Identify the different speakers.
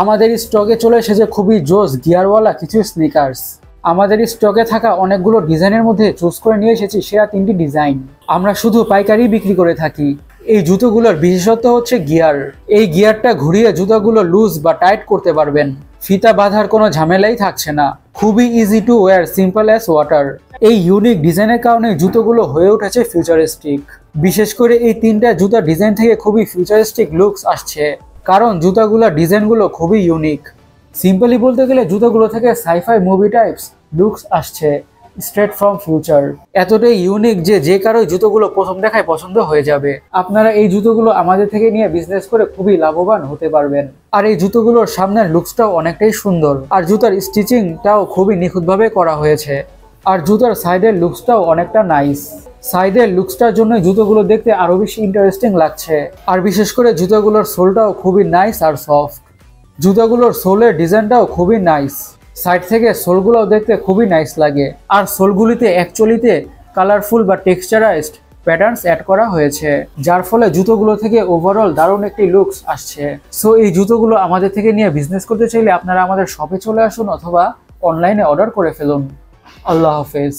Speaker 1: আমাদের স্টকে চলে এসেছে খুবই জোস গিয়ারওয়ালা কিছু স্নিকার্স। আমাদের স্টকে থাকা অনেকগুলো ডিজাইনের মধ্যে চুজ করে নিয়ে এসেছি সেরা 3টি ডিজাইন। আমরা শুধু পাইকারি বিক্রি করে থাকি। এই জুতোগুলোর বিশেষত্ব হচ্ছে গিয়ার। এই গিয়ারটা ঘুরিয়ে জুতোগুলো লুজ বা টাইট করতে পারবেন। ফিতা বাঁধার কোনো ঝামেলাই থাকছে না। খুবই easy to wire, simple as water. এই ইউনিক ডিজাইনের কারণে জুতোগুলো হয়ে উঠেছে ফিউচারিস্টিক। বিশেষ করে এই 3টা জুতার ডিজাইন থেকে খুবই ফিউচারিস্টিক লুকস আসছে, কারণ জুতাগুলোর ডিজাইনগুলো খুবই ইউনিক। সিম্পলি বলতে গেলে জুতোগুলো থেকে সাইফাই মুভি টাইপস লুকস আসছে, স্ট্রেট ফ্রম ফিউচার। এতটাই ইউনিক যে কারোই জুতোগুলো প্রথম দেখায় পছন্দ হয়ে যাবে। আপনারা এই জুতোগুলো আমাদের থেকে নিয়ে বিজনেস করে খুবই লাভবান হতে পারবেন। আর এই জুতোগুলোর সামনের লুকসটাও অনেকটাই সুন্দর, আর জুতার স্টিচিংটাও খুবই নিখুঁতভাবে করা হয়েছে। আর জুতার সাইডের লুকসটাও অনেকটা নাইস। সাইডের লুকসটার জন্য জুতোগুলো দেখতে আরো বেশি ইন্টারেস্টিং লাগছে। আর বিশেষ করে জুতোগুলোর সোলটাও খুবই নাইস আর সফট। জুতোগুলোর সোলের ডিজাইনটাও খুবই নাইস। সাইড থেকে সোলগুলোও দেখতে খুবই নাইস লাগে। আর সোলগুলিতে অ্যাকচুয়ালিতে কালারফুল বা টেক্সচারাইজড প্যাটার্নস অ্যাড করা হয়েছে, যার ফলে জুতোগুলো থেকে ওভারঅল দারুণ একটি লুকস আসছে। সো এই জুতোগুলো আমাদের থেকে নিয়ে বিজনেস করতে চাইলে আপনারা আমাদের শপে চলে আসুন অথবা অনলাইনে অর্ডার করে ফেলুন। আল্লাহ হাফেজ।